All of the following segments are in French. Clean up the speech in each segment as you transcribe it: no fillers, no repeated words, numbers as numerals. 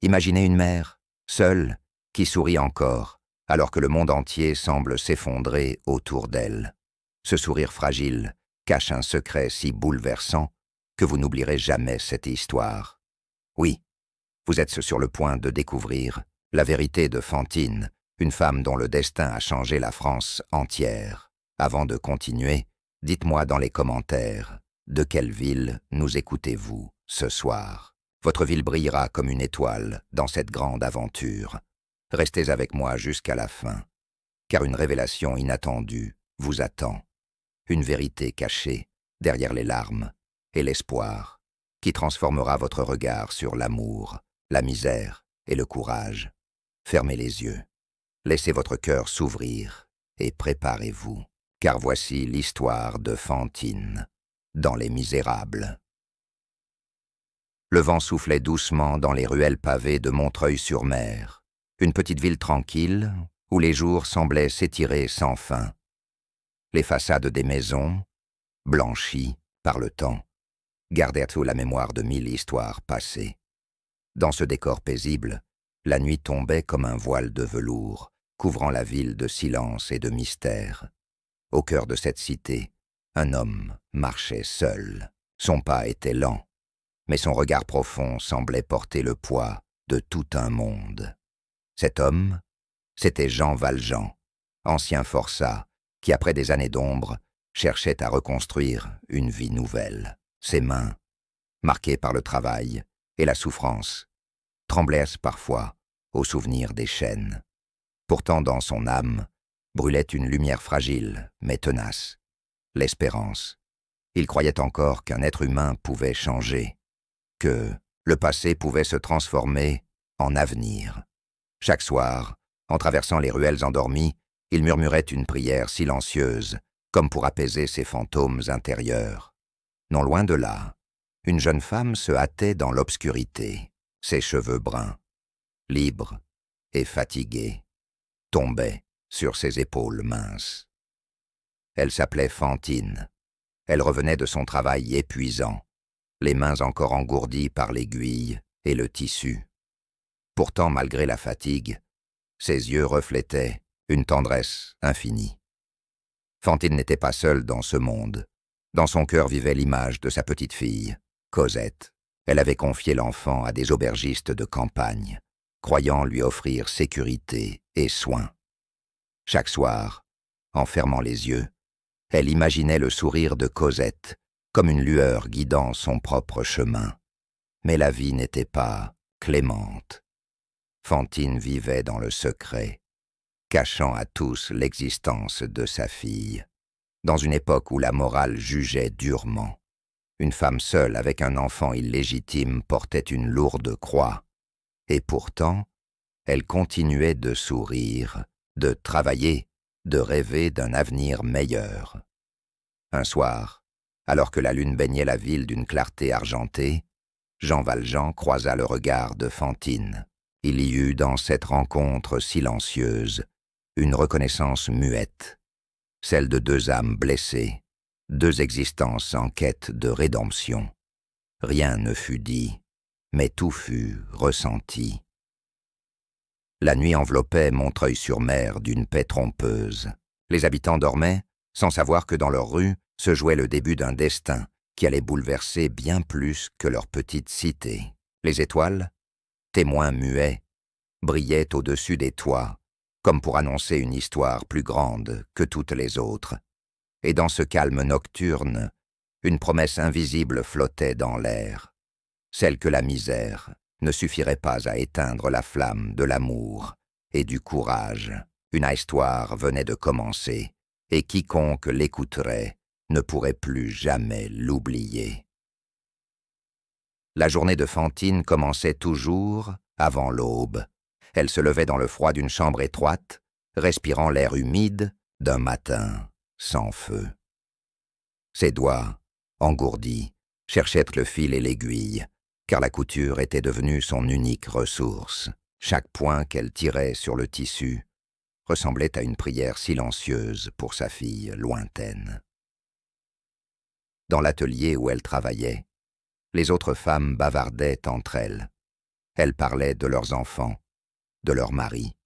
Imaginez une mère, seule, qui sourit encore, alors que le monde entier semble s'effondrer autour d'elle. Ce sourire fragile cache un secret si bouleversant que vous n'oublierez jamais cette histoire. Oui, vous êtes sur le point de découvrir la vérité de Fantine, une femme dont le destin a changé la France entière. Avant de continuer, dites-moi dans les commentaires, de quelle ville nous écoutez-vous ce soir? Votre ville brillera comme une étoile dans cette grande aventure. Restez avec moi jusqu'à la fin, car une révélation inattendue vous attend. Une vérité cachée derrière les larmes et l'espoir, qui transformera votre regard sur l'amour, la misère et le courage. Fermez les yeux, laissez votre cœur s'ouvrir et préparez-vous, car voici l'histoire de Fantine, dans Les Misérables. Le vent soufflait doucement dans les ruelles pavées de Montreuil-sur-Mer, une petite ville tranquille où les jours semblaient s'étirer sans fin. Les façades des maisons, blanchies par le temps, gardaient la mémoire de 1000 histoires passées. Dans ce décor paisible, la nuit tombait comme un voile de velours, couvrant la ville de silence et de mystère. Au cœur de cette cité, un homme marchait seul. Son pas était lent, mais son regard profond semblait porter le poids de tout un monde. Cet homme, c'était Jean Valjean, ancien forçat, qui, après des années d'ombre, cherchait à reconstruire une vie nouvelle. Ses mains, marquées par le travail et la souffrance, tremblaient parfois au souvenir des chaînes. Pourtant, dans son âme, brûlait une lumière fragile, mais tenace, l'espérance. Il croyait encore qu'un être humain pouvait changer, que le passé pouvait se transformer en avenir. Chaque soir, en traversant les ruelles endormies, il murmurait une prière silencieuse, comme pour apaiser ses fantômes intérieurs. Non loin de là, une jeune femme se hâtait dans l'obscurité, ses cheveux bruns, libres et fatigués, tombaient sur ses épaules minces. Elle s'appelait Fantine. Elle revenait de son travail épuisant, les mains encore engourdies par l'aiguille et le tissu. Pourtant, malgré la fatigue, ses yeux reflétaient une tendresse infinie. Fantine n'était pas seule dans ce monde. Dans son cœur vivait l'image de sa petite fille, Cosette. Elle avait confié l'enfant à des aubergistes de campagne, croyant lui offrir sécurité et soin. Chaque soir, en fermant les yeux, elle imaginait le sourire de Cosette comme une lueur guidant son propre chemin. Mais la vie n'était pas clémente. Fantine vivait dans le secret, cachant à tous l'existence de sa fille. Dans une époque où la morale jugeait durement, une femme seule avec un enfant illégitime portait une lourde croix. Et pourtant, elle continuait de sourire, de travailler, de rêver d'un avenir meilleur. Un soir, alors que la lune baignait la ville d'une clarté argentée, Jean Valjean croisa le regard de Fantine. Il y eut dans cette rencontre silencieuse une reconnaissance muette, celle de deux âmes blessées, deux existences en quête de rédemption. Rien ne fut dit, mais tout fut ressenti. La nuit enveloppait Montreuil-sur-Mer d'une paix trompeuse. Les habitants dormaient, sans savoir que dans leur rue se jouait le début d'un destin qui allait bouleverser bien plus que leur petite cité. Les étoiles, témoins muets, brillaient au-dessus des toits, comme pour annoncer une histoire plus grande que toutes les autres. Et dans ce calme nocturne, une promesse invisible flottait dans l'air, celle que la misère ne suffirait pas à éteindre la flamme de l'amour et du courage. Une histoire venait de commencer, et quiconque l'écouterait ne pourrait plus jamais l'oublier. La journée de Fantine commençait toujours avant l'aube. Elle se levait dans le froid d'une chambre étroite, respirant l'air humide d'un matin sans feu. Ses doigts, engourdis, cherchaient le fil et l'aiguille, car la couture était devenue son unique ressource. Chaque point qu'elle tirait sur le tissu ressemblait à une prière silencieuse pour sa fille lointaine. Dans l'atelier où elle travaillait, les autres femmes bavardaient entre elles. Elles parlaient de leurs enfants, de leurs maris,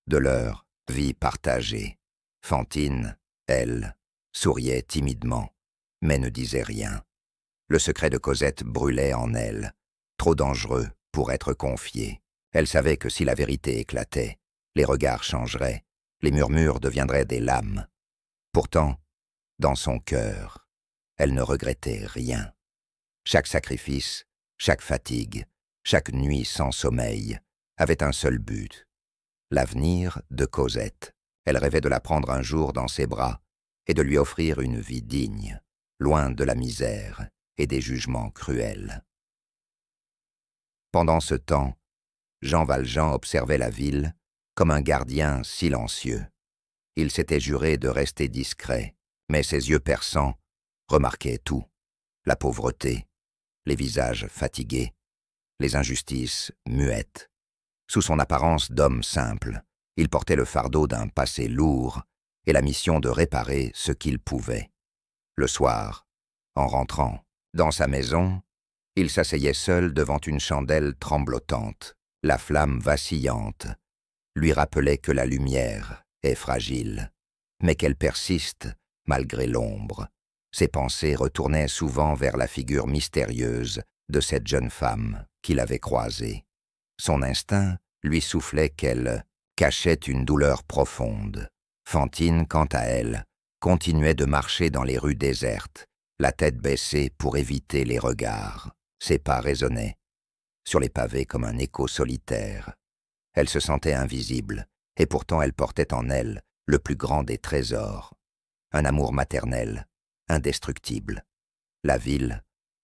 de leur vie partagée. Fantine, elle, souriait timidement, mais ne disait rien. Le secret de Cosette brûlait en elle, trop dangereux pour être confié. Elle savait que si la vérité éclatait, les regards changeraient, les murmures deviendraient des lames. Pourtant, dans son cœur, elle ne regrettait rien. Chaque sacrifice, chaque fatigue, chaque nuit sans sommeil avait un seul but: l'avenir de Cosette. Elle rêvait de la prendre un jour dans ses bras et de lui offrir une vie digne, loin de la misère et des jugements cruels. Pendant ce temps, Jean Valjean observait la ville comme un gardien silencieux. Il s'était juré de rester discret, mais ses yeux perçants remarquaient tout: la pauvreté, les visages fatigués, les injustices muettes. Sous son apparence d'homme simple, il portait le fardeau d'un passé lourd et la mission de réparer ce qu'il pouvait. Le soir, en rentrant dans sa maison, il s'asseyait seul devant une chandelle tremblotante. La flamme vacillante lui rappelait que la lumière est fragile, mais qu'elle persiste malgré l'ombre. Ses pensées retournaient souvent vers la figure mystérieuse de cette jeune femme qu'il avait croisée. Son instinct lui soufflait qu'elle cachait une douleur profonde. Fantine, quant à elle, continuait de marcher dans les rues désertes, la tête baissée pour éviter les regards. Ses pas résonnaient sur les pavés comme un écho solitaire. Elle se sentait invisible, et pourtant elle portait en elle le plus grand des trésors, un amour maternel, indestructible. La ville,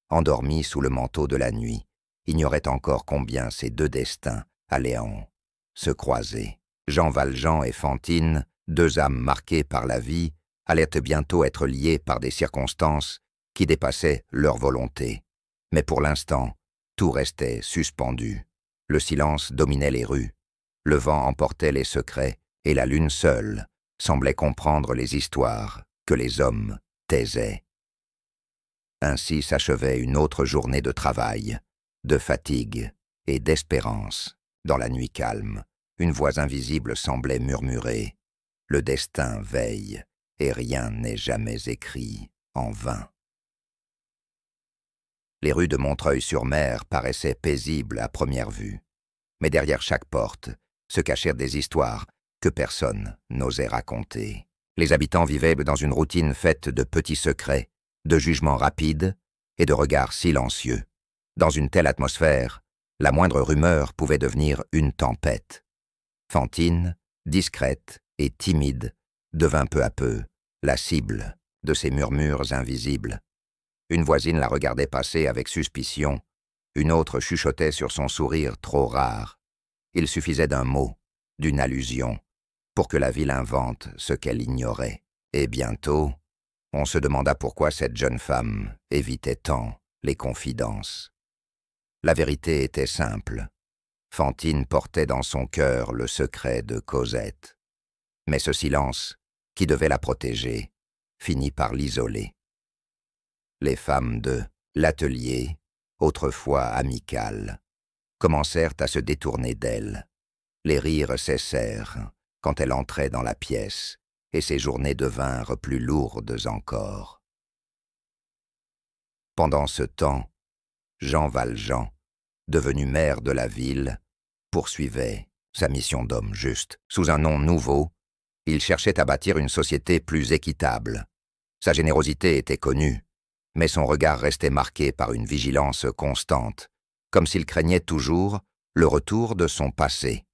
endormie sous le manteau de la nuit, ignorait encore combien ces deux destins allaient en se croiser. Jean Valjean et Fantine, deux âmes marquées par la vie, allaient bientôt être liées par des circonstances qui dépassaient leur volonté. Mais pour l'instant, tout restait suspendu. Le silence dominait les rues, le vent emportait les secrets, et la lune seule semblait comprendre les histoires que les hommes taisaient. Ainsi s'achevait une autre journée de travail, de fatigue et d'espérance. Dans la nuit calme, une voix invisible semblait murmurer: « Le destin veille, et rien n'est jamais écrit en vain. » Les rues de Montreuil-sur-Mer paraissaient paisibles à première vue, mais derrière chaque porte se cachèrent des histoires que personne n'osait raconter. Les habitants vivaient dans une routine faite de petits secrets, de jugements rapides et de regards silencieux. Dans une telle atmosphère, la moindre rumeur pouvait devenir une tempête. Fantine, discrète et timide, devint peu à peu la cible de ces murmures invisibles. Une voisine la regardait passer avec suspicion, une autre chuchotait sur son sourire trop rare. Il suffisait d'un mot, d'une allusion, pour que la ville invente ce qu'elle ignorait. Et bientôt, on se demanda pourquoi cette jeune femme évitait tant les confidences. La vérité était simple. Fantine portait dans son cœur le secret de Cosette. Mais ce silence, qui devait la protéger, finit par l'isoler. Les femmes de l'atelier, autrefois amicales, commencèrent à se détourner d'elle. Les rires cessèrent quand elle entrait dans la pièce, et ses journées devinrent plus lourdes encore. Pendant ce temps, Jean Valjean, devenu maire de la ville, poursuivait sa mission d'homme juste. Sous un nom nouveau, il cherchait à bâtir une société plus équitable. Sa générosité était connue, mais son regard restait marqué par une vigilance constante, comme s'il craignait toujours le retour de son passé.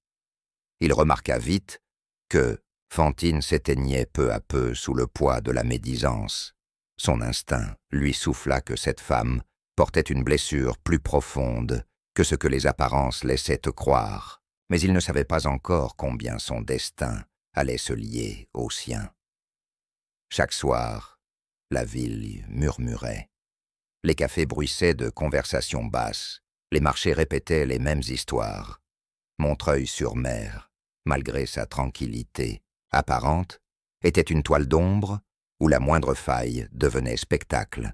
Il remarqua vite que Fantine s'éteignait peu à peu sous le poids de la médisance. Son instinct lui souffla que cette femme portait une blessure plus profonde que ce que les apparences laissaient croire, mais il ne savait pas encore combien son destin allait se lier au sien. Chaque soir, la ville murmurait. Les cafés bruissaient de conversations basses, les marchés répétaient les mêmes histoires. Montreuil-sur-Mer, malgré sa tranquillité apparente, était une toile d'ombre où la moindre faille devenait spectacle,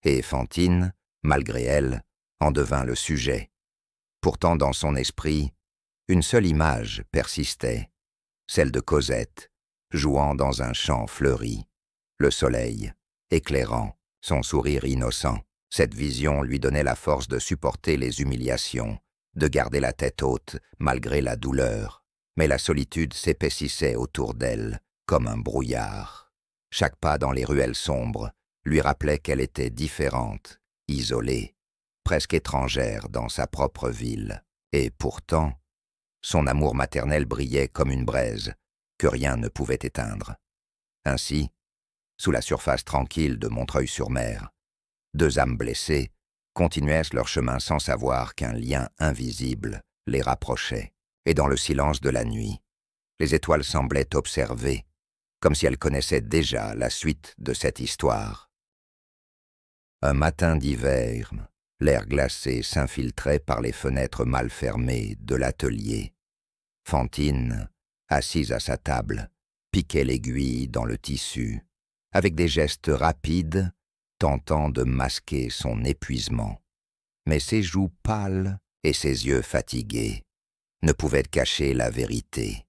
et Fantine, malgré elle, en devint le sujet. Pourtant, dans son esprit, une seule image persistait, celle de Cosette, jouant dans un champ fleuri, le soleil, éclairant, son sourire innocent. Cette vision lui donnait la force de supporter les humiliations, de garder la tête haute malgré la douleur. Mais la solitude s'épaississait autour d'elle, comme un brouillard. Chaque pas dans les ruelles sombres lui rappelait qu'elle était différente, isolée, presque étrangère dans sa propre ville. Et pourtant, son amour maternel brillait comme une braise que rien ne pouvait éteindre. Ainsi, sous la surface tranquille de Montreuil-sur-Mer, deux âmes blessées continuaient leur chemin sans savoir qu'un lien invisible les rapprochait. Et dans le silence de la nuit, les étoiles semblaient observer, comme si elles connaissaient déjà la suite de cette histoire. Un matin d'hiver, l'air glacé s'infiltrait par les fenêtres mal fermées de l'atelier. Fantine, assise à sa table, piquait l'aiguille dans le tissu, avec des gestes rapides, tentant de masquer son épuisement. Mais ses joues pâles et ses yeux fatigués ne pouvaient cacher la vérité.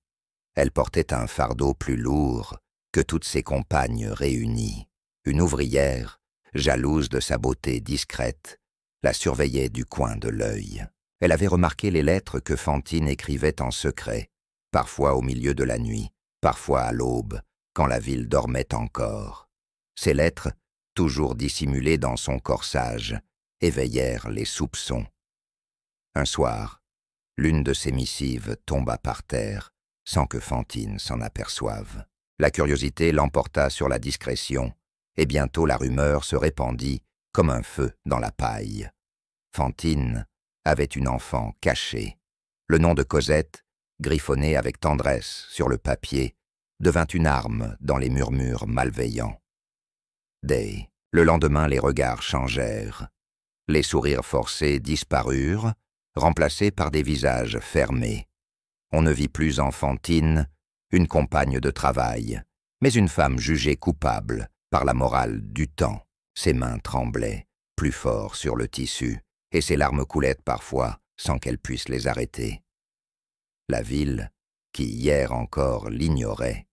Elle portait un fardeau plus lourd que toutes ses compagnes réunies. Une ouvrière, jalouse de sa beauté discrète, la surveillait du coin de l'œil. Elle avait remarqué les lettres que Fantine écrivait en secret, parfois au milieu de la nuit, parfois à l'aube, quand la ville dormait encore. Ces lettres, toujours dissimulées dans son corsage, éveillèrent les soupçons. Un soir, l'une de ces missives tomba par terre, sans que Fantine s'en aperçoive. La curiosité l'emporta sur la discrétion, et bientôt la rumeur se répandit comme un feu dans la paille. Fantine avait une enfant cachée. Le nom de Cosette, griffonné avec tendresse sur le papier, devint une arme dans les murmures malveillants. Dès le lendemain, les regards changèrent. Les sourires forcés disparurent, remplacés par des visages fermés. On ne vit plus en Fantine une compagne de travail, mais une femme jugée coupable par la morale du temps. Ses mains tremblaient, plus fort sur le tissu, et ses larmes coulaient parfois sans qu'elle puisse les arrêter. La ville, qui hier encore l'ignorait,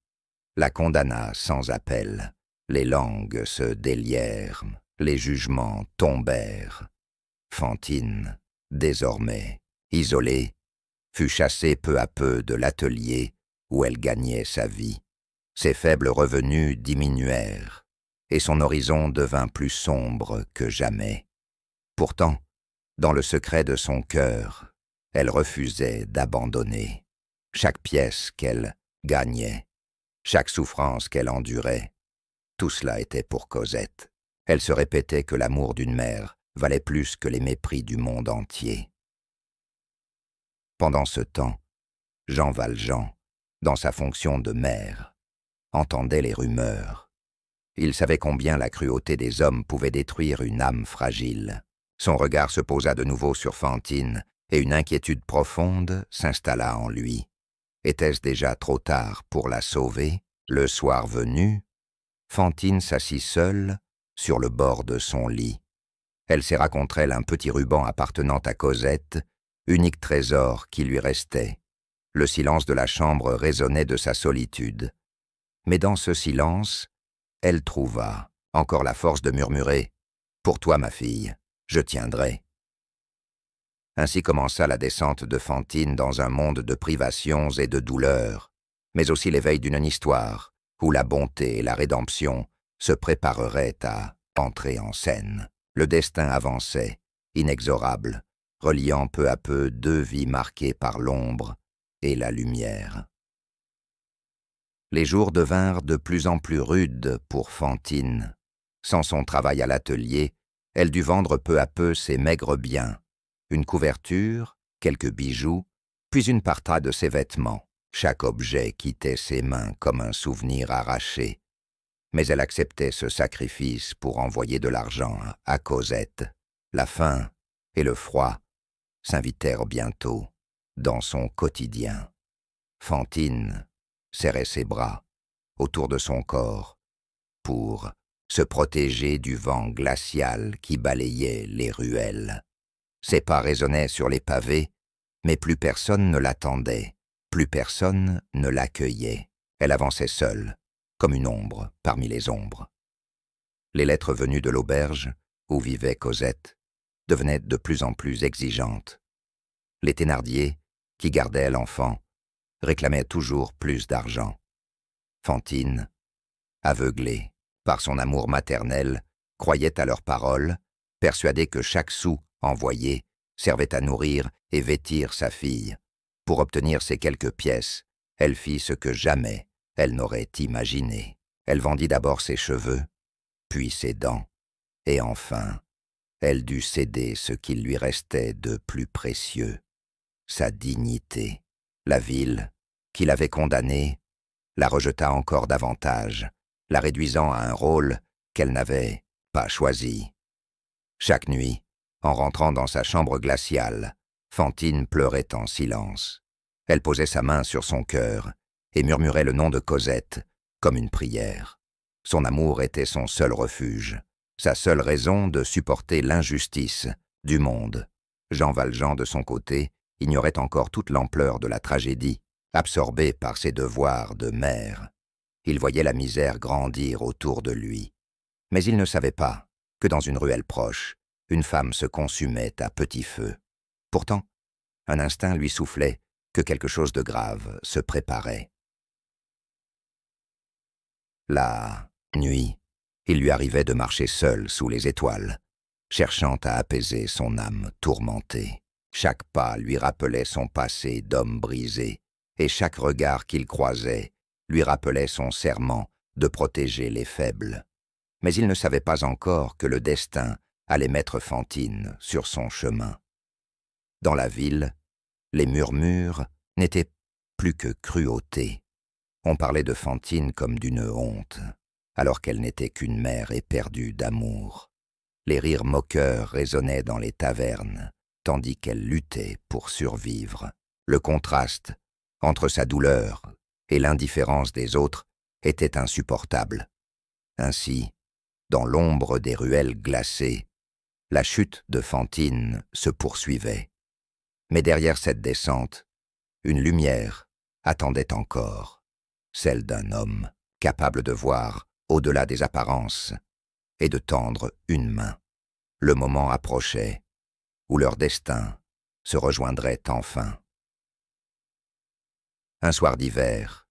la condamna sans appel. Les langues se délièrent, les jugements tombèrent. Fantine, désormais isolée, fut chassée peu à peu de l'atelier où elle gagnait sa vie. Ses faibles revenus diminuèrent, et son horizon devint plus sombre que jamais. Pourtant, dans le secret de son cœur, elle refusait d'abandonner. Chaque pièce qu'elle gagnait, chaque souffrance qu'elle endurait, tout cela était pour Cosette. Elle se répétait que l'amour d'une mère valait plus que les mépris du monde entier. Pendant ce temps, Jean Valjean, dans sa fonction de maire, entendait les rumeurs. Il savait combien la cruauté des hommes pouvait détruire une âme fragile. Son regard se posa de nouveau sur Fantine, et une inquiétude profonde s'installa en lui. Était-ce déjà trop tard pour la sauver? Le soir venu, Fantine s'assit seule sur le bord de son lit. Elle serra contre elle un petit ruban appartenant à Cosette, unique trésor qui lui restait. Le silence de la chambre résonnait de sa solitude. Mais dans ce silence, elle trouva encore la force de murmurer « Pour toi, ma fille, je tiendrai ». Ainsi commença la descente de Fantine dans un monde de privations et de douleurs, mais aussi l'éveil d'une histoire où la bonté et la rédemption se prépareraient à entrer en scène. Le destin avançait, inexorable, reliant peu à peu deux vies marquées par l'ombre et la lumière. Les jours devinrent de plus en plus rudes pour Fantine. Sans son travail à l'atelier, elle dut vendre peu à peu ses maigres biens, une couverture, quelques bijoux, puis une partie de ses vêtements. Chaque objet quittait ses mains comme un souvenir arraché. Mais elle acceptait ce sacrifice pour envoyer de l'argent à Cosette. La faim et le froid s'invitèrent bientôt dans son quotidien. Fantine serrait ses bras autour de son corps pour se protéger du vent glacial qui balayait les ruelles. Ses pas résonnaient sur les pavés, mais plus personne ne l'attendait, plus personne ne l'accueillait. Elle avançait seule, comme une ombre parmi les ombres. Les lettres venues de l'auberge, où vivait Cosette, devenaient de plus en plus exigeantes. Les Thénardier, qui gardaient l'enfant, réclamaient toujours plus d'argent. Fantine, aveuglée par son amour maternel, croyait à leurs paroles, persuadée que chaque sou envoyé servait à nourrir et vêtir sa fille. Pour obtenir ces quelques pièces, elle fit ce que jamais elle n'aurait imaginé. Elle vendit d'abord ses cheveux, puis ses dents, et enfin, elle dut céder ce qu'il lui restait de plus précieux, sa dignité. La ville, qui l'avait condamnée, la rejeta encore davantage, la réduisant à un rôle qu'elle n'avait pas choisi. Chaque nuit, en rentrant dans sa chambre glaciale, Fantine pleurait en silence. Elle posait sa main sur son cœur et murmurait le nom de Cosette comme une prière. Son amour était son seul refuge, sa seule raison de supporter l'injustice du monde. Jean Valjean, de son côté, ignorait encore toute l'ampleur de la tragédie, absorbé par ses devoirs de mère. Il voyait la misère grandir autour de lui. Mais il ne savait pas que dans une ruelle proche, une femme se consumait à petit feu. Pourtant, un instinct lui soufflait que quelque chose de grave se préparait. La nuit, il lui arrivait de marcher seul sous les étoiles, cherchant à apaiser son âme tourmentée. Chaque pas lui rappelait son passé d'homme brisé, et chaque regard qu'il croisait lui rappelait son serment de protéger les faibles. Mais il ne savait pas encore que le destin allait mettre Fantine sur son chemin. Dans la ville, les murmures n'étaient plus que cruauté. On parlait de Fantine comme d'une honte, alors qu'elle n'était qu'une mère éperdue d'amour. Les rires moqueurs résonnaient dans les tavernes, tandis qu'elle luttait pour survivre. Le contraste entre sa douleur et l'indifférence des autres était insupportable. Ainsi, dans l'ombre des ruelles glacées, la chute de Fantine se poursuivait. Mais derrière cette descente, une lumière attendait encore, celle d'un homme capable de voir au-delà des apparences et de tendre une main. Le moment approchait où leur destin se rejoindrait enfin. Un soir d'hiver,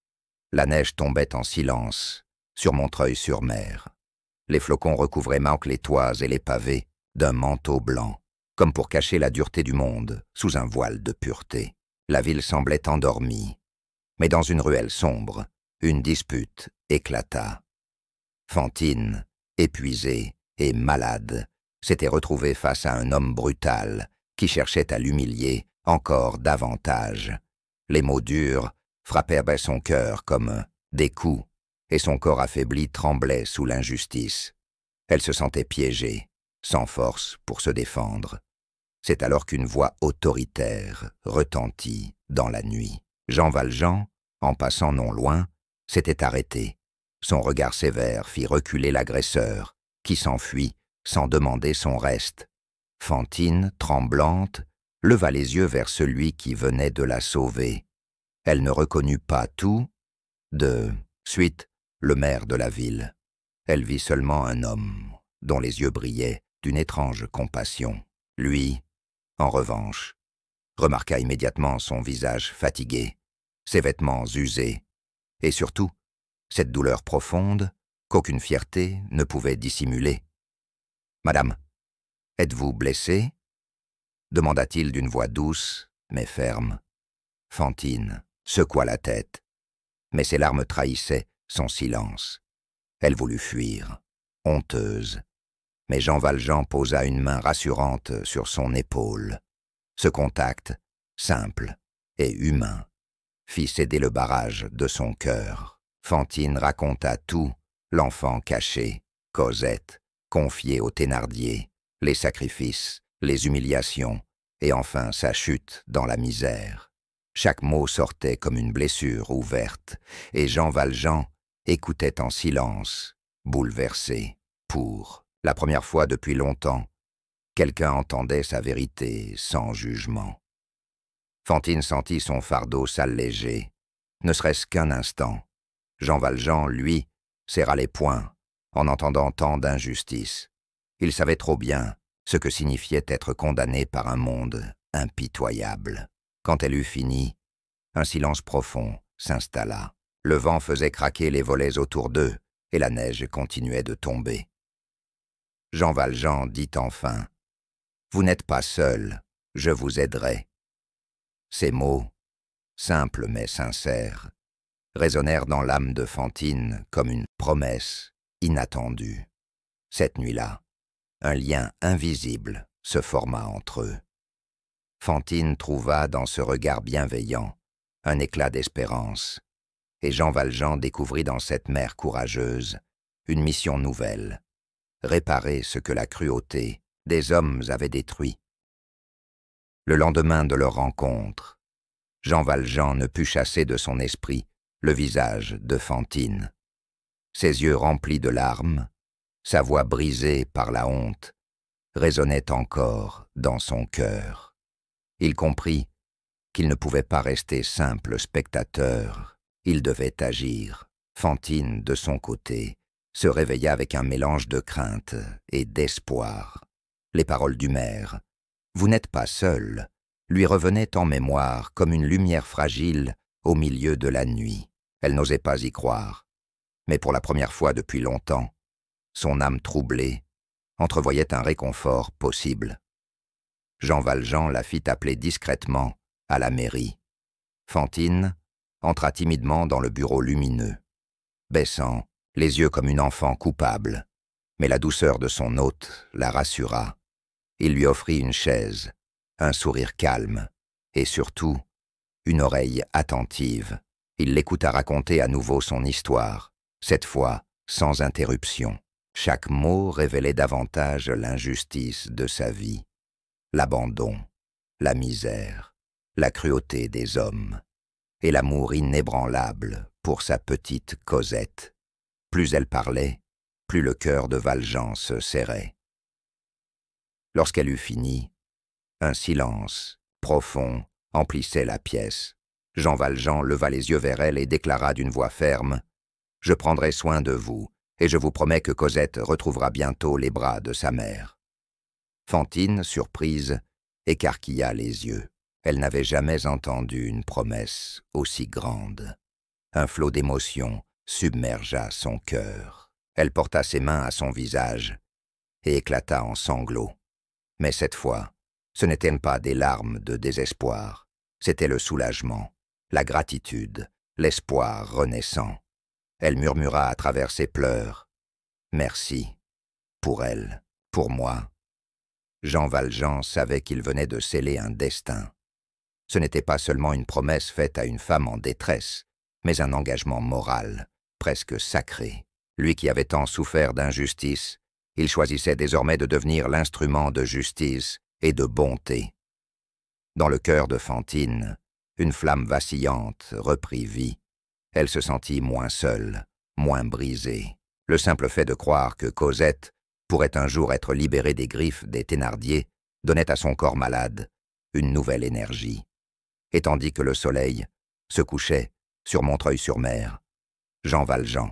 la neige tombait en silence sur Montreuil-sur-Mer. Les flocons recouvraient manque les toits et les pavés d'un manteau blanc, comme pour cacher la dureté du monde sous un voile de pureté. La ville semblait endormie, mais dans une ruelle sombre, une dispute éclata. Fantine, épuisée et malade, s'était retrouvée face à un homme brutal qui cherchait à l'humilier encore davantage. Les mots durs frappèrent son cœur comme des coups, et son corps affaibli tremblait sous l'injustice. Elle se sentait piégée, sans force pour se défendre. C'est alors qu'une voix autoritaire retentit dans la nuit. Jean Valjean, en passant non loin, s'était arrêté. Son regard sévère fit reculer l'agresseur, qui s'enfuit sans demander son reste. Fantine, tremblante, leva les yeux vers celui qui venait de la sauver. Elle ne reconnut pas tout, de suite le maire de la ville. Elle vit seulement un homme, dont les yeux brillaient d'une étrange compassion. Lui, en revanche, remarqua immédiatement son visage fatigué, ses vêtements usés, et surtout, cette douleur profonde qu'aucune fierté ne pouvait dissimuler. « Madame, êtes-vous blessée ?» demanda-t-il d'une voix douce, mais ferme. Fantine secoua la tête, mais ses larmes trahissaient son silence. Elle voulut fuir, honteuse, mais Jean Valjean posa une main rassurante sur son épaule. Ce contact, simple et humain, fit céder le barrage de son cœur. Fantine raconta tout, l'enfant caché, Cosette, confiée aux Thénardier, les sacrifices, les humiliations, et enfin sa chute dans la misère. Chaque mot sortait comme une blessure ouverte, et Jean Valjean écoutait en silence, bouleversé. Pour la première fois depuis longtemps, Quelqu'un entendait sa vérité sans jugement. Fantine sentit son fardeau s'alléger, ne serait-ce qu'un instant. Jean Valjean, lui, serra les poings en entendant tant d'injustice. Il savait trop bien ce que signifiait être condamné par un monde impitoyable. Quand elle eut fini, un silence profond s'installa. Le vent faisait craquer les volets autour d'eux et la neige continuait de tomber. Jean Valjean dit enfin « Vous n'êtes pas seul, je vous aiderai ». Ces mots, simples mais sincères, résonnèrent dans l'âme de Fantine comme une promesse inattendue. Cette nuit-là, un lien invisible se forma entre eux. Fantine trouva dans ce regard bienveillant un éclat d'espérance, et Jean Valjean découvrit dans cette mère courageuse une mission nouvelle, réparer ce que la cruauté des hommes avait détruit. Le lendemain de leur rencontre, Jean Valjean ne put chasser de son esprit le visage de Fantine. Ses yeux remplis de larmes, sa voix brisée par la honte, résonnait encore dans son cœur. Il comprit qu'il ne pouvait pas rester simple spectateur, il devait agir. Fantine, de son côté, se réveilla avec un mélange de crainte et d'espoir. Les paroles du maire « Vous n'êtes pas seul » lui revenaient en mémoire comme une lumière fragile au milieu de la nuit. Elle n'osait pas y croire, mais pour la première fois depuis longtemps, son âme troublée entrevoyait un réconfort possible. Jean Valjean la fit appeler discrètement à la mairie. Fantine entra timidement dans le bureau lumineux, baissant les yeux comme une enfant coupable, mais la douceur de son hôte la rassura. Il lui offrit une chaise, un sourire calme et surtout une oreille attentive. Il l'écouta raconter à nouveau son histoire, cette fois sans interruption. Chaque mot révélait davantage l'injustice de sa vie, l'abandon, la misère, la cruauté des hommes et l'amour inébranlable pour sa petite Cosette. Plus elle parlait, plus le cœur de Valjean se serrait. Lorsqu'elle eut fini, un silence profond emplissait la pièce. Jean Valjean leva les yeux vers elle et déclara d'une voix ferme « Je prendrai soin de vous, et je vous promets que Cosette retrouvera bientôt les bras de sa mère. » Fantine, surprise, écarquilla les yeux. Elle n'avait jamais entendu une promesse aussi grande. Un flot d'émotion submergea son cœur. Elle porta ses mains à son visage et éclata en sanglots. Mais cette fois, ce n'étaient pas des larmes de désespoir, c'était le soulagement, la gratitude, l'espoir renaissant. Elle murmura à travers ses pleurs « Merci, pour elle, pour moi. » Jean Valjean savait qu'il venait de sceller un destin. Ce n'était pas seulement une promesse faite à une femme en détresse, mais un engagement moral, presque sacré. Lui qui avait tant souffert d'injustice, il choisissait désormais de devenir l'instrument de justice et de bonté. Dans le cœur de Fantine, une flamme vacillante reprit vie. Elle se sentit moins seule, moins brisée. Le simple fait de croire que Cosette pourrait un jour être libérée des griffes des Thénardier donnait à son corps malade une nouvelle énergie. Et tandis que le soleil se couchait sur Montreuil-sur-Mer, Jean Valjean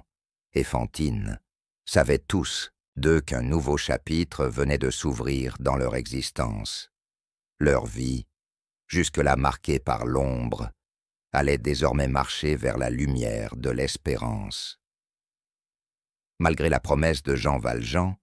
et Fantine savaient tous d'eux qu'un nouveau chapitre venait de s'ouvrir dans leur existence. Leur vie, jusque-là marquée par l'ombre, allait désormais marcher vers la lumière de l'espérance. Malgré la promesse de Jean Valjean,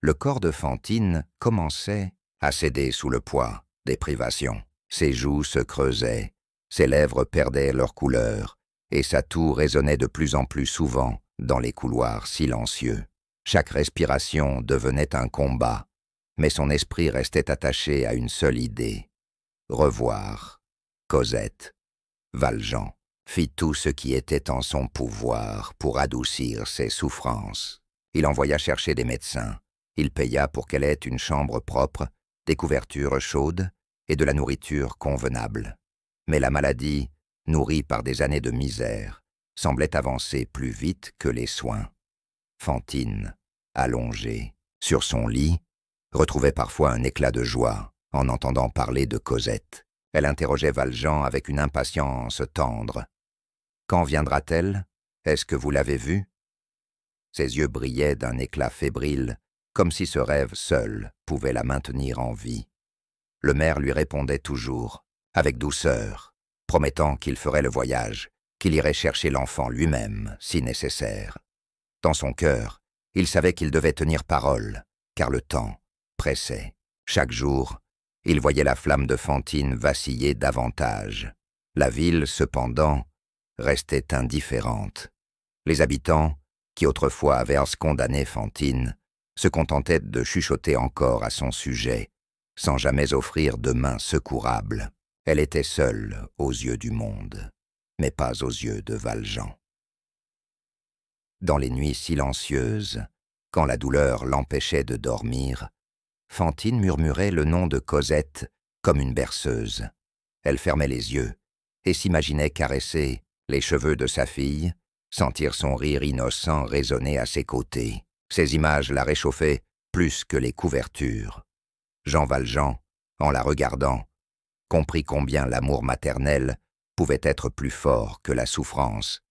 le corps de Fantine commençait à céder sous le poids des privations. Ses joues se creusaient, ses lèvres perdaient leur couleur, et sa toux résonnait de plus en plus souvent dans les couloirs silencieux. Chaque respiration devenait un combat, mais son esprit restait attaché à une seule idée – revoir Cosette. Valjean fit tout ce qui était en son pouvoir pour adoucir ses souffrances. Il envoya chercher des médecins. Il paya pour qu'elle ait une chambre propre, des couvertures chaudes et de la nourriture convenable. Mais la maladie, nourrie par des années de misère, semblait avancer plus vite que les soins. Fantine, allongée sur son lit, retrouvait parfois un éclat de joie en entendant parler de Cosette. Elle interrogeait Valjean avec une impatience tendre. « Quand viendra-t-elle? Est-ce que vous l'avez vue ?» Ses yeux brillaient d'un éclat fébrile, comme si ce rêve seul pouvait la maintenir en vie. Le maire lui répondait toujours, avec douceur, promettant qu'il ferait le voyage, qu'il irait chercher l'enfant lui-même, si nécessaire. Dans son cœur, il savait qu'il devait tenir parole, car le temps pressait. Chaque jour, il voyait la flamme de Fantine vaciller davantage. La ville, cependant, restait indifférente. Les habitants, qui autrefois avaient condamné Fantine, se contentaient de chuchoter encore à son sujet, sans jamais offrir de main secourable. Elle était seule aux yeux du monde, mais pas aux yeux de Valjean. Dans les nuits silencieuses, quand la douleur l'empêchait de dormir, Fantine murmurait le nom de Cosette comme une berceuse. Elle fermait les yeux et s'imaginait caresser les cheveux de sa fille, sentir son rire innocent résonner à ses côtés. Ces images la réchauffaient plus que les couvertures. Jean Valjean, en la regardant, comprit combien l'amour maternel pouvait être plus fort que la souffrance.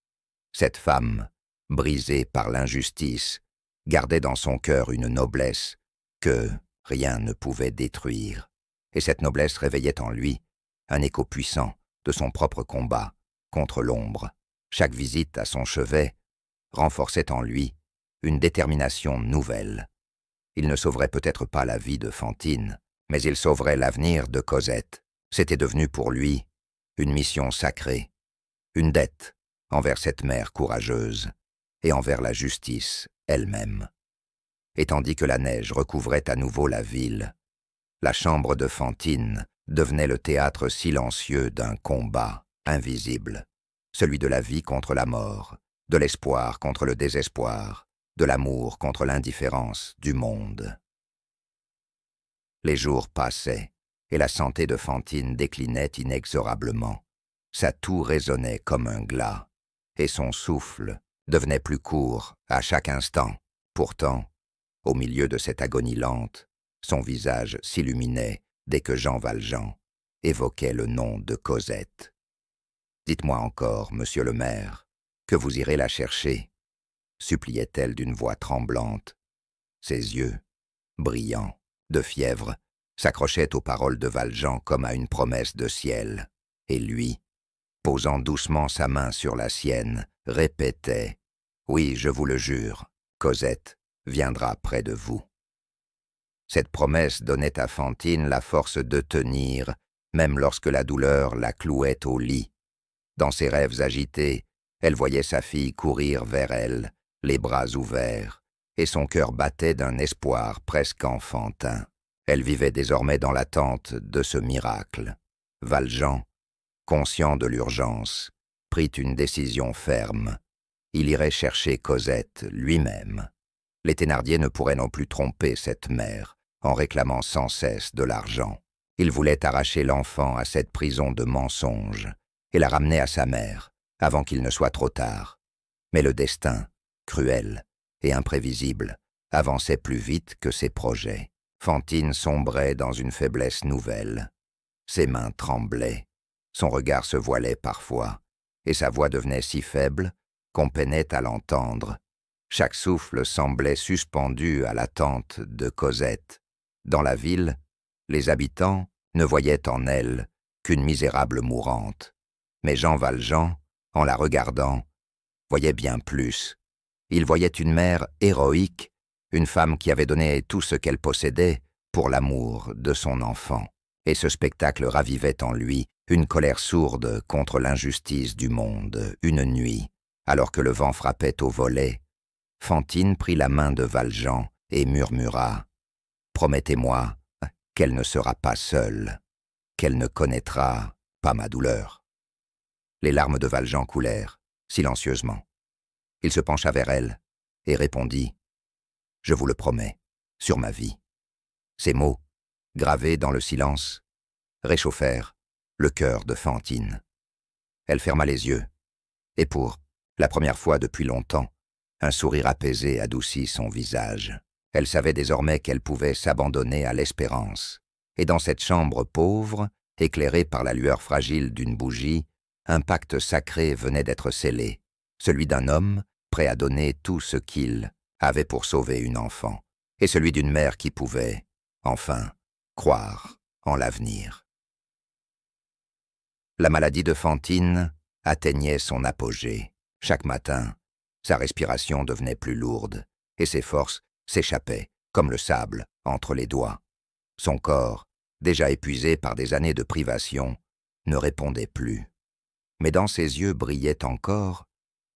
Cette femme, brisée par l'injustice, gardait dans son cœur une noblesse que rien ne pouvait détruire, et cette noblesse réveillait en lui un écho puissant de son propre combat contre l'ombre. Chaque visite à son chevet renforçait en lui une détermination nouvelle. Il ne sauverait peut-être pas la vie de Fantine, mais il sauverait l'avenir de Cosette. C'était devenu pour lui une mission sacrée, une dette envers cette mère courageuse et envers la justice elle-même. Et tandis que la neige recouvrait à nouveau la ville, la chambre de Fantine devenait le théâtre silencieux d'un combat invisible, celui de la vie contre la mort, de l'espoir contre le désespoir, de l'amour contre l'indifférence du monde. Les jours passaient, et la santé de Fantine déclinait inexorablement. Sa toux résonnait comme un glas, et son souffle devenait plus court à chaque instant. Pourtant, au milieu de cette agonie lente, son visage s'illuminait dès que Jean Valjean évoquait le nom de Cosette. « Dites-moi encore, monsieur le maire, que vous irez la chercher, » suppliait-elle d'une voix tremblante. Ses yeux, brillants, de fièvre, s'accrochaient aux paroles de Valjean comme à une promesse de ciel, et lui, posant doucement sa main sur la sienne, répétait « Oui, je vous le jure, Cosette viendra près de vous. » Cette promesse donnait à Fantine la force de tenir, même lorsque la douleur la clouait au lit. Dans ses rêves agités, elle voyait sa fille courir vers elle, les bras ouverts, et son cœur battait d'un espoir presque enfantin. Elle vivait désormais dans l'attente de ce miracle. Valjean, conscient de l'urgence, prit une décision ferme. Il irait chercher Cosette lui-même. Les Thénardier ne pourraient non plus tromper cette mère en réclamant sans cesse de l'argent. Il voulait arracher l'enfant à cette prison de mensonges et la ramener à sa mère avant qu'il ne soit trop tard. Mais le destin, cruel et imprévisible, avançait plus vite que ses projets. Fantine sombrait dans une faiblesse nouvelle. Ses mains tremblaient, son regard se voilait parfois, et sa voix devenait si faible qu'on peinait à l'entendre. Chaque souffle semblait suspendu à l'attente de Cosette. Dans la ville, les habitants ne voyaient en elle qu'une misérable mourante. Mais Jean Valjean, en la regardant, voyait bien plus. Il voyait une mère héroïque, une femme qui avait donné tout ce qu'elle possédait pour l'amour de son enfant. Et ce spectacle ravivait en lui une colère sourde contre l'injustice du monde. Une nuit, alors que le vent frappait au volet, Fantine prit la main de Valjean et murmura « Promettez-moi qu'elle ne sera pas seule, qu'elle ne connaîtra pas ma douleur. » Les larmes de Valjean coulèrent, silencieusement. Il se pencha vers elle et répondit « Je vous le promets, sur ma vie. » Ces mots, gravés dans le silence, réchauffèrent le cœur de Fantine. Elle ferma les yeux, et pour la première fois depuis longtemps, un sourire apaisé adoucit son visage. Elle savait désormais qu'elle pouvait s'abandonner à l'espérance. Et dans cette chambre pauvre, éclairée par la lueur fragile d'une bougie, un pacte sacré venait d'être scellé, celui d'un homme prêt à donner tout ce qu'il avait pour sauver une enfant, et celui d'une mère qui pouvait, enfin, croire en l'avenir. La maladie de Fantine atteignait son apogée. Chaque matin, sa respiration devenait plus lourde, et ses forces s'échappaient, comme le sable, entre les doigts. Son corps, déjà épuisé par des années de privation, ne répondait plus. Mais dans ses yeux brillait encore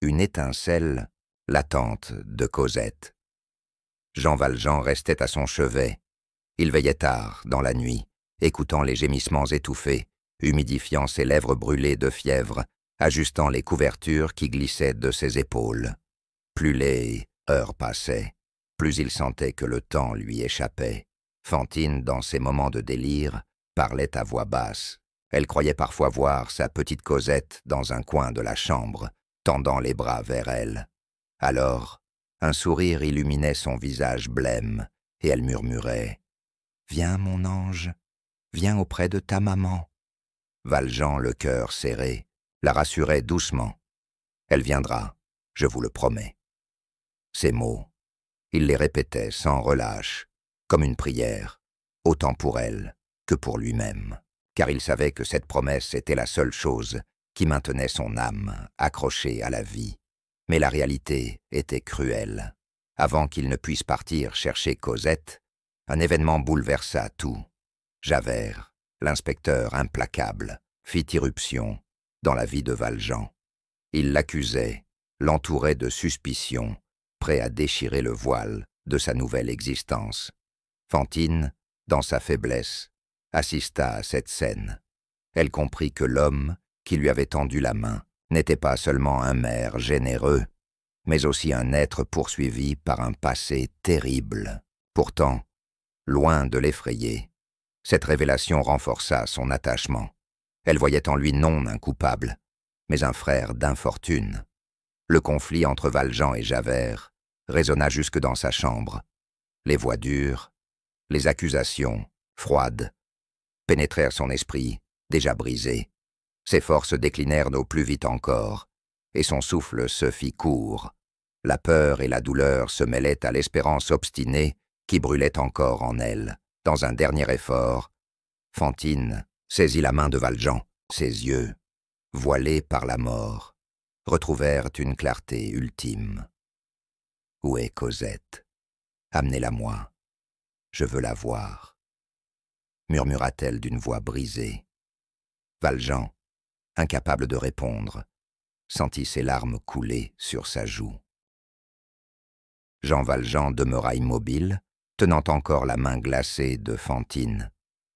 une étincelle latente de Cosette. Jean Valjean restait à son chevet. Il veillait tard, dans la nuit, écoutant les gémissements étouffés, humidifiant ses lèvres brûlées de fièvre, ajustant les couvertures qui glissaient de ses épaules. Plus les heures passaient, plus il sentait que le temps lui échappait. Fantine, dans ses moments de délire, parlait à voix basse. Elle croyait parfois voir sa petite Cosette dans un coin de la chambre, tendant les bras vers elle. Alors, un sourire illuminait son visage blême, et elle murmurait « Viens, mon ange, viens auprès de ta maman. » Valjean, le cœur serré, la rassurait doucement. « Elle viendra, je vous le promets. » Ces mots, il les répétait sans relâche, comme une prière, autant pour elle que pour lui-même, car il savait que cette promesse était la seule chose qui maintenait son âme accrochée à la vie. Mais la réalité était cruelle. Avant qu'il ne puisse partir chercher Cosette, un événement bouleversa tout. Javert, l'inspecteur implacable, fit irruption dans la vie de Valjean. Il l'accusait, l'entourait de suspicions, prêt à déchirer le voile de sa nouvelle existence. Fantine, dans sa faiblesse, assista à cette scène. Elle comprit que l'homme qui lui avait tendu la main n'était pas seulement un maire généreux, mais aussi un être poursuivi par un passé terrible. Pourtant, loin de l'effrayer, cette révélation renforça son attachement. Elle voyait en lui non un coupable, mais un frère d'infortune. Le conflit entre Valjean et Javert résonna jusque dans sa chambre. Les voix dures, les accusations, froides, pénétrèrent son esprit, déjà brisé. Ses forces déclinèrent au plus vite encore, et son souffle se fit court. La peur et la douleur se mêlaient à l'espérance obstinée qui brûlait encore en elle. Dans un dernier effort, Fantine saisit la main de Valjean. Ses yeux, voilés par la mort, retrouvèrent une clarté ultime. « Où est Cosette? Amenez-la-moi. Je veux la voir. » murmura-t-elle d'une voix brisée. Valjean, incapable de répondre, sentit ses larmes couler sur sa joue. Jean Valjean demeura immobile, tenant encore la main glacée de Fantine.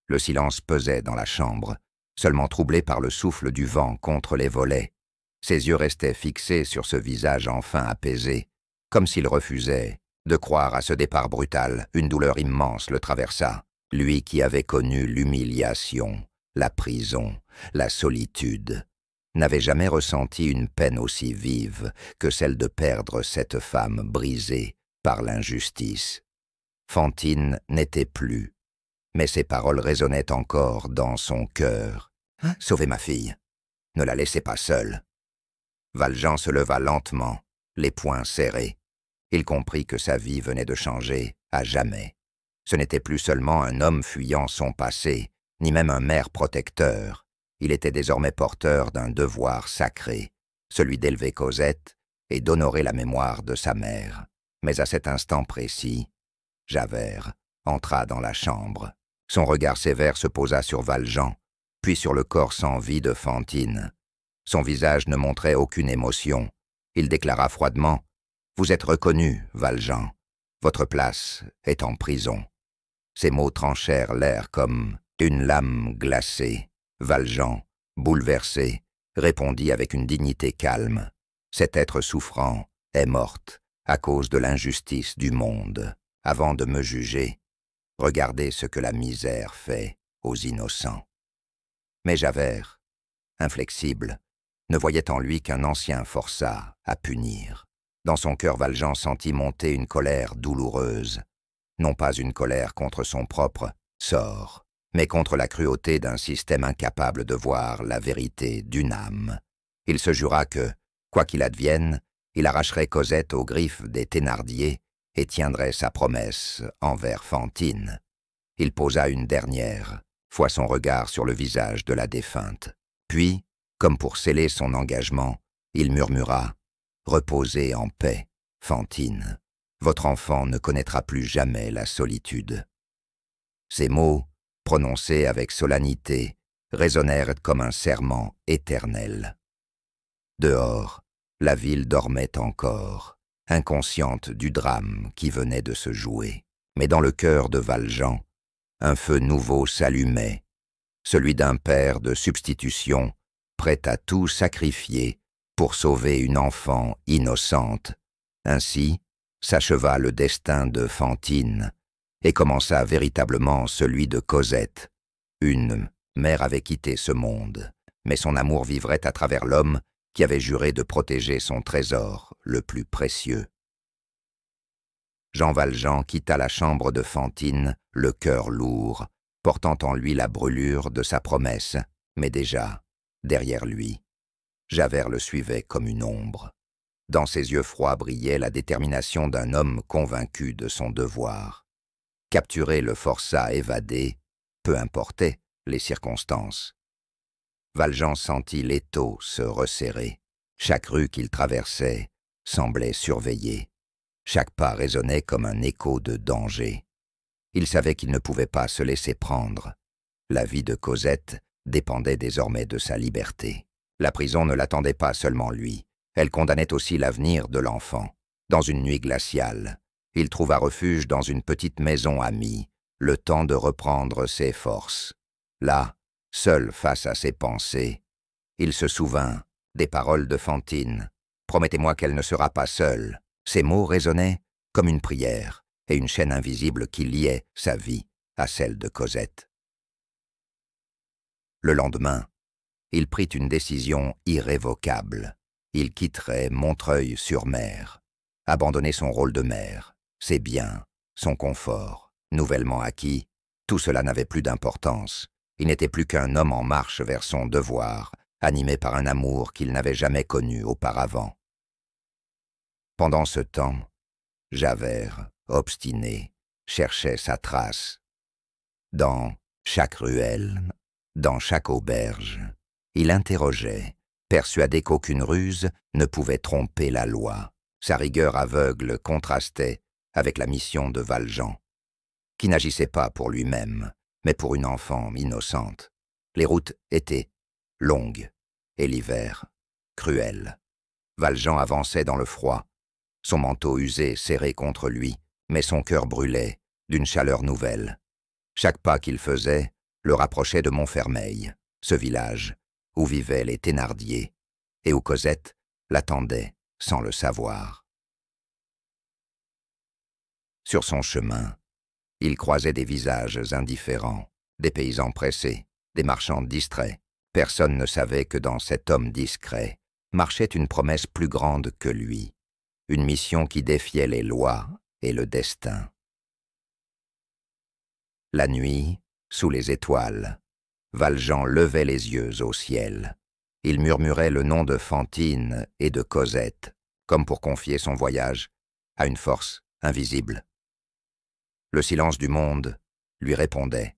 Le silence pesait dans la chambre, seulement troublé par le souffle du vent contre les volets. Ses yeux restaient fixés sur ce visage enfin apaisé, comme s'il refusait de croire à ce départ brutal. Une douleur immense le traversa, lui qui avait connu l'humiliation, la prison, la solitude, n'avait jamais ressenti une peine aussi vive que celle de perdre cette femme brisée par l'injustice. Fantine n'était plus, mais ses paroles résonnaient encore dans son cœur. « Sauvez ma fille, ne la laissez pas seule. » Valjean se leva lentement, les poings serrés. Il comprit que sa vie venait de changer à jamais. Ce n'était plus seulement un homme fuyant son passé, ni même un maire protecteur. Il était désormais porteur d'un devoir sacré, celui d'élever Cosette et d'honorer la mémoire de sa mère. Mais à cet instant précis, Javert entra dans la chambre. Son regard sévère se posa sur Valjean, puis sur le corps sans vie de Fantine. Son visage ne montrait aucune émotion. Il déclara froidement « Vous êtes reconnu, Valjean. Votre place est en prison. » Ces mots tranchèrent l'air comme une lame glacée. Valjean, bouleversé, répondit avec une dignité calme. Cet être souffrant est morte à cause de l'injustice du monde. Avant de me juger, regardez ce que la misère fait aux innocents. Mais Javert, inflexible, ne voyait en lui qu'un ancien forçat à punir. Dans son cœur, Valjean sentit monter une colère douloureuse. non pas une colère contre son propre sort, mais contre la cruauté d'un système incapable de voir la vérité d'une âme. Il se jura que, quoi qu'il advienne, il arracherait Cosette aux griffes des Thénardier et tiendrait sa promesse envers Fantine. Il posa une dernière fois son regard sur le visage de la défunte. Puis, comme pour sceller son engagement, il murmura « Reposez en paix, Fantine. Votre enfant ne connaîtra plus jamais la solitude. » Ces mots, prononcés avec solennité, résonnèrent comme un serment éternel. Dehors, la ville dormait encore, inconsciente du drame qui venait de se jouer. Mais dans le cœur de Valjean, un feu nouveau s'allumait, celui d'un père de substitution, prêt à tout sacrifier pour sauver une enfant innocente. Ainsi s'acheva le destin de Fantine et commença véritablement celui de Cosette. Une mère avait quitté ce monde, mais son amour vivrait à travers l'homme qui avait juré de protéger son trésor le plus précieux. Jean Valjean quitta la chambre de Fantine, le cœur lourd, portant en lui la brûlure de sa promesse, mais déjà, derrière lui, Javert le suivait comme une ombre. Dans ses yeux froids brillait la détermination d'un homme convaincu de son devoir. Capturer le forçat évadé, peu importait les circonstances. Valjean sentit l'étau se resserrer. Chaque rue qu'il traversait semblait surveillée. Chaque pas résonnait comme un écho de danger. Il savait qu'il ne pouvait pas se laisser prendre. La vie de Cosette dépendait désormais de sa liberté. La prison ne l'attendait pas seulement lui. Elle condamnait aussi l'avenir de l'enfant. Dans une nuit glaciale, il trouva refuge dans une petite maison amie, le temps de reprendre ses forces. Là, seul face à ses pensées, il se souvint des paroles de Fantine. « Promettez-moi qu'elle ne sera pas seule. » Ces mots résonnaient comme une prière et une chaîne invisible qui liait sa vie à celle de Cosette. Le lendemain, il prit une décision irrévocable. Il quitterait Montreuil-sur-Mer, abandonner son rôle de maire, ses biens, son confort, nouvellement acquis. Tout cela n'avait plus d'importance. Il n'était plus qu'un homme en marche vers son devoir, animé par un amour qu'il n'avait jamais connu auparavant. Pendant ce temps, Javert, obstiné, cherchait sa trace. Dans chaque ruelle, dans chaque auberge, il interrogeait, persuadé qu'aucune ruse ne pouvait tromper la loi. Sa rigueur aveugle contrastait avec la mission de Valjean, qui n'agissait pas pour lui-même, mais pour une enfant innocente. Les routes étaient longues et l'hiver cruel. Valjean avançait dans le froid, son manteau usé serré contre lui, mais son cœur brûlait d'une chaleur nouvelle. Chaque pas qu'il faisait le rapprochait de Montfermeil, ce village où vivaient les Thénardier et où Cosette l'attendait sans le savoir. Sur son chemin, il croisait des visages indifférents, des paysans pressés, des marchands distraits. Personne ne savait que dans cet homme discret marchait une promesse plus grande que lui, une mission qui défiait les lois et le destin. La nuit, sous les étoiles, Valjean levait les yeux au ciel. Il murmurait le nom de Fantine et de Cosette, comme pour confier son voyage à une force invisible. Le silence du monde lui répondait,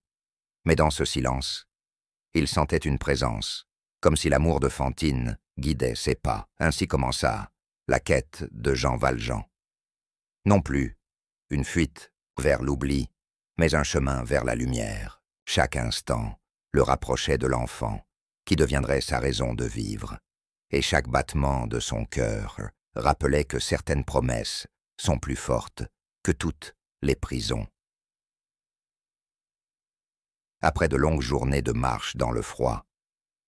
mais dans ce silence, il sentait une présence, comme si l'amour de Fantine guidait ses pas. Ainsi commença la quête de Jean Valjean. Non plus une fuite vers l'oubli, mais un chemin vers la lumière. Chaque instant le rapprochait de l'enfant, qui deviendrait sa raison de vivre, et chaque battement de son cœur rappelait que certaines promesses sont plus fortes que toutes les prisons. Après de longues journées de marche dans le froid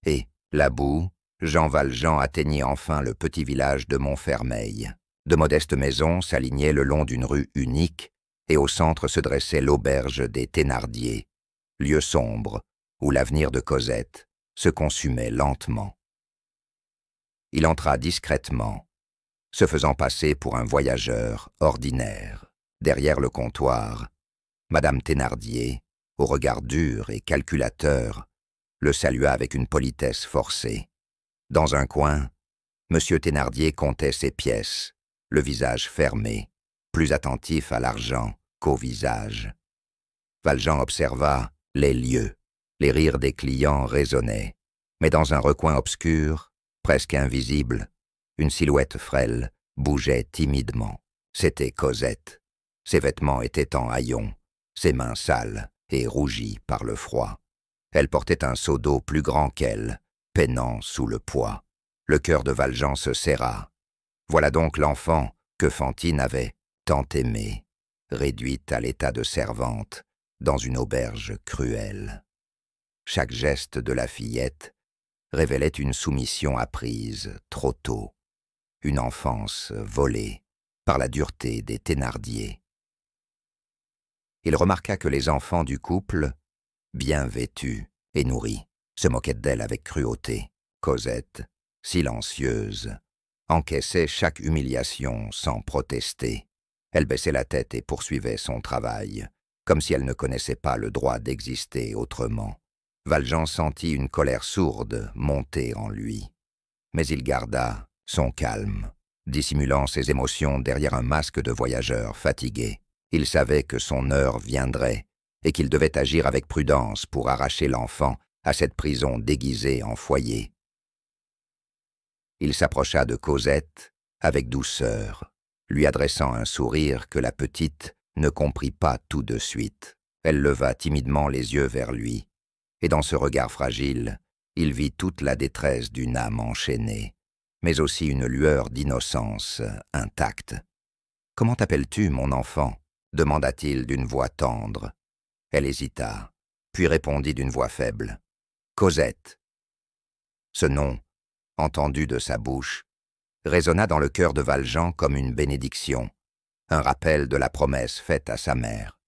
et la boue, Jean Valjean atteignit enfin le petit village de Montfermeil. De modestes maisons s'alignaient le long d'une rue unique, et au centre se dressait l'auberge des Thénardier, lieu sombre où l'avenir de Cosette se consumait lentement. Il entra discrètement, se faisant passer pour un voyageur ordinaire. Derrière le comptoir, Madame Thénardier, au regard dur et calculateur, le salua avec une politesse forcée. Dans un coin, Monsieur Thénardier comptait ses pièces, le visage fermé, plus attentif à l'argent qu'au visage. Valjean observa les lieux. Les rires des clients résonnaient, mais dans un recoin obscur, presque invisible, une silhouette frêle bougeait timidement. C'était Cosette. Ses vêtements étaient en haillons, ses mains sales et rougies par le froid. Elle portait un seau d'eau plus grand qu'elle, peinant sous le poids. Le cœur de Valjean se serra. Voilà donc l'enfant que Fantine avait tant aimé, réduite à l'état de servante dans une auberge cruelle. Chaque geste de la fillette révélait une soumission apprise trop tôt, une enfance volée par la dureté des Thénardier. Il remarqua que les enfants du couple, bien vêtus et nourris, se moquaient d'elle avec cruauté. Cosette, silencieuse, encaissait chaque humiliation sans protester. Elle baissait la tête et poursuivait son travail, comme si elle ne connaissait pas le droit d'exister autrement. Valjean sentit une colère sourde monter en lui. Mais il garda son calme, dissimulant ses émotions derrière un masque de voyageur fatigué. Il savait que son heure viendrait et qu'il devait agir avec prudence pour arracher l'enfant à cette prison déguisée en foyer. Il s'approcha de Cosette avec douceur, lui adressant un sourire que la petite ne comprit pas tout de suite. Elle leva timidement les yeux vers lui, et dans ce regard fragile, il vit toute la détresse d'une âme enchaînée, mais aussi une lueur d'innocence intacte. « Comment t'appelles-tu, mon enfant ?» demanda-t-il d'une voix tendre. Elle hésita, puis répondit d'une voix faible. « Cosette. » Ce nom, entendu de sa bouche, résonna dans le cœur de Valjean comme une bénédiction, un rappel de la promesse faite à sa mère.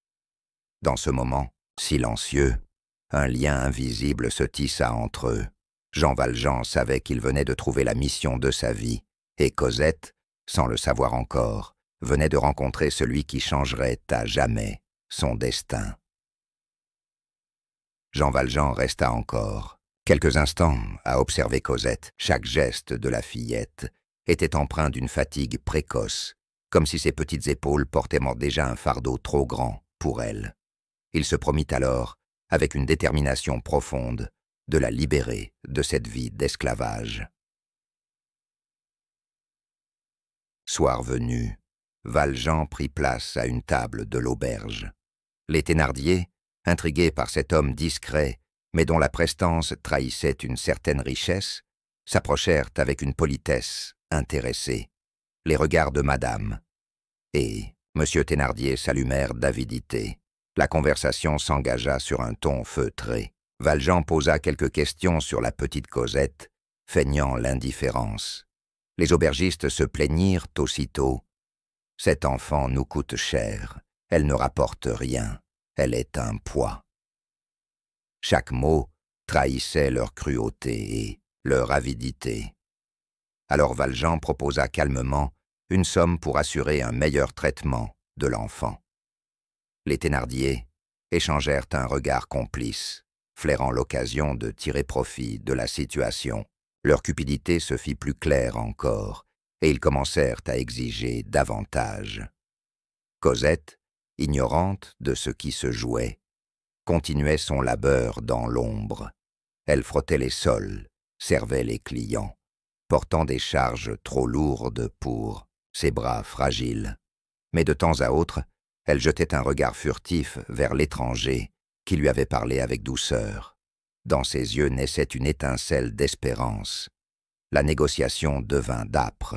Dans ce moment, silencieux, un lien invisible se tissa entre eux. Jean Valjean savait qu'il venait de trouver la mission de sa vie, et Cosette, sans le savoir encore, venait de rencontrer celui qui changerait à jamais son destin. Jean Valjean resta encore quelques instants à observer Cosette. Chaque geste de la fillette était empreint d'une fatigue précoce, comme si ses petites épaules portaient déjà un fardeau trop grand pour elle. Il se promit alors, avec une détermination profonde, de la libérer de cette vie d'esclavage. Soir venu, Valjean prit place à une table de l'auberge. Les Thénardier, intrigués par cet homme discret, mais dont la prestance trahissait une certaine richesse, s'approchèrent avec une politesse intéressée, les regards de madame, et M. Thénardier s'allumèrent d'avidité. La conversation s'engagea sur un ton feutré. Valjean posa quelques questions sur la petite Cosette, feignant l'indifférence. Les aubergistes se plaignirent aussitôt. « Cette enfant nous coûte cher, elle ne rapporte rien, elle est un poids. » Chaque mot trahissait leur cruauté et leur avidité. Alors Valjean proposa calmement une somme pour assurer un meilleur traitement de l'enfant. Les Thénardier échangèrent un regard complice, flairant l'occasion de tirer profit de la situation. Leur cupidité se fit plus claire encore, et ils commencèrent à exiger davantage. Cosette, ignorante de ce qui se jouait, continuait son labeur dans l'ombre. Elle frottait les sols, servait les clients, portant des charges trop lourdes pour ses bras fragiles. Mais de temps à autre, elle jetait un regard furtif vers l'étranger qui lui avait parlé avec douceur. Dans ses yeux naissait une étincelle d'espérance. La négociation devint d'âpre.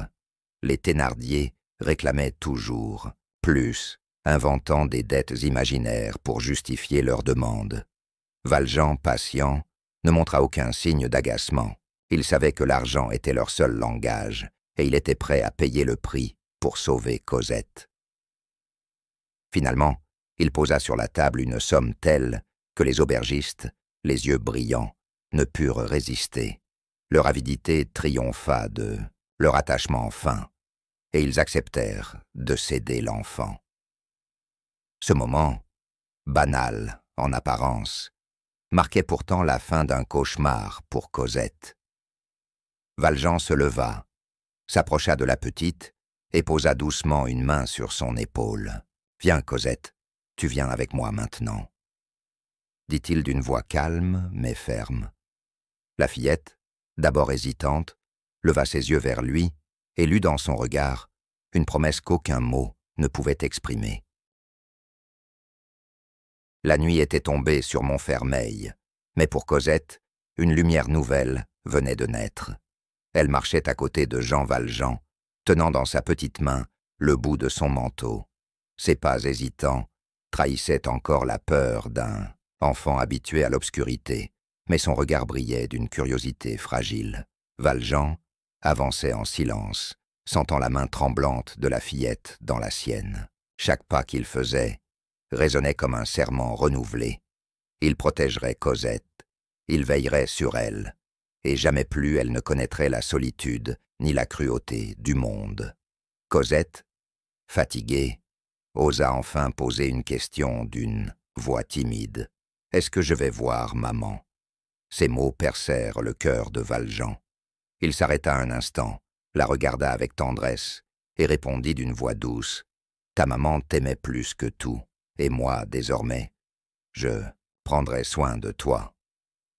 Les Thénardier réclamaient toujours plus, inventant des dettes imaginaires pour justifier leurs demandes. Valjean, patient, ne montra aucun signe d'agacement. Il savait que l'argent était leur seul langage, et il était prêt à payer le prix pour sauver Cosette. Finalement, il posa sur la table une somme telle que les aubergistes, les yeux brillants, ne purent résister. Leur avidité triompha de leur attachement fin, et ils acceptèrent de céder l'enfant. Ce moment banal en apparence, marquait pourtant la fin d'un cauchemar pour Cosette. Valjean se leva, s'approcha de la petite et posa doucement une main sur son épaule. « Viens, Cosette, tu viens avec moi maintenant. » dit-il d'une voix calme mais ferme. La fillette, d'abord hésitante, leva ses yeux vers lui et lut dans son regard une promesse qu'aucun mot ne pouvait exprimer. La nuit était tombée sur Montfermeil, mais pour Cosette, une lumière nouvelle venait de naître. Elle marchait à côté de Jean Valjean, tenant dans sa petite main le bout de son manteau. Ses pas hésitants trahissaient encore la peur d'un enfant habitué à l'obscurité, mais son regard brillait d'une curiosité fragile. Valjean avançait en silence, sentant la main tremblante de la fillette dans la sienne. Chaque pas qu'il faisait résonnait comme un serment renouvelé. Il protégerait Cosette, il veillerait sur elle, et jamais plus elle ne connaîtrait la solitude ni la cruauté du monde. Cosette, fatiguée, osa enfin poser une question d'une voix timide. « Est-ce que je vais voir maman ?» Ces mots percèrent le cœur de Valjean. Il s'arrêta un instant, la regarda avec tendresse et répondit d'une voix douce. « Ta maman t'aimait plus que tout, et moi, désormais, je prendrai soin de toi. »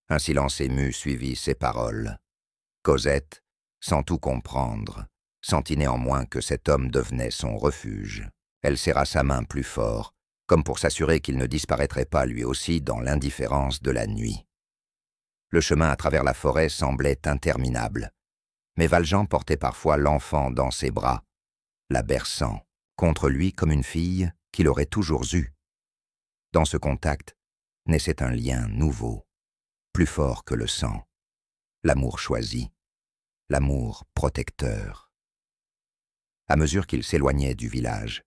Un silence ému suivit ces paroles. Cosette, sans tout comprendre, sentit néanmoins que cet homme devenait son refuge. Elle serra sa main plus fort, comme pour s'assurer qu'il ne disparaîtrait pas lui aussi dans l'indifférence de la nuit. Le chemin à travers la forêt semblait interminable, mais Valjean portait parfois l'enfant dans ses bras, la berçant contre lui comme une fille qu'il aurait toujours eue. Dans ce contact naissait un lien nouveau, plus fort que le sang, l'amour choisi, l'amour protecteur. À mesure qu'ils s'éloignaient du village,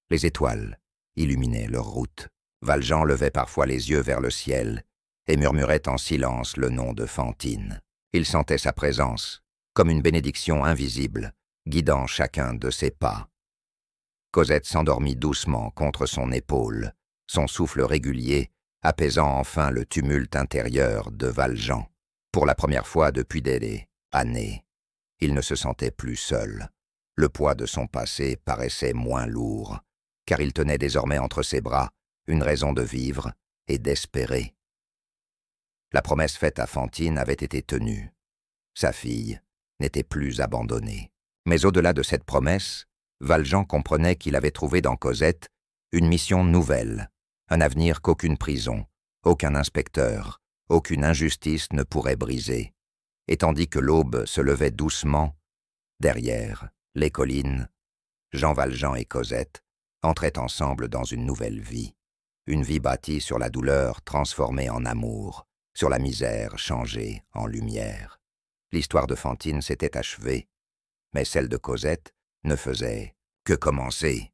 les étoiles illuminaient leur route. Valjean levait parfois les yeux vers le ciel et murmurait en silence le nom de Fantine. Il sentait sa présence, comme une bénédiction invisible, guidant chacun de ses pas. Cosette s'endormit doucement contre son épaule, son souffle régulier apaisant enfin le tumulte intérieur de Valjean. Pour la première fois depuis des années, il ne se sentait plus seul. Le poids de son passé paraissait moins lourd, car il tenait désormais entre ses bras une raison de vivre et d'espérer. La promesse faite à Fantine avait été tenue. Sa fille n'était plus abandonnée. Mais au-delà de cette promesse, Valjean comprenait qu'il avait trouvé dans Cosette une mission nouvelle, un avenir qu'aucune prison, aucun inspecteur, aucune injustice ne pourrait briser. Et tandis que l'aube se levait doucement, derrière les collines, Jean Valjean et Cosette entraient ensemble dans une nouvelle vie. Une vie bâtie sur la douleur transformée en amour, sur la misère changée en lumière. L'histoire de Fantine s'était achevée, mais celle de Cosette ne faisait que commencer.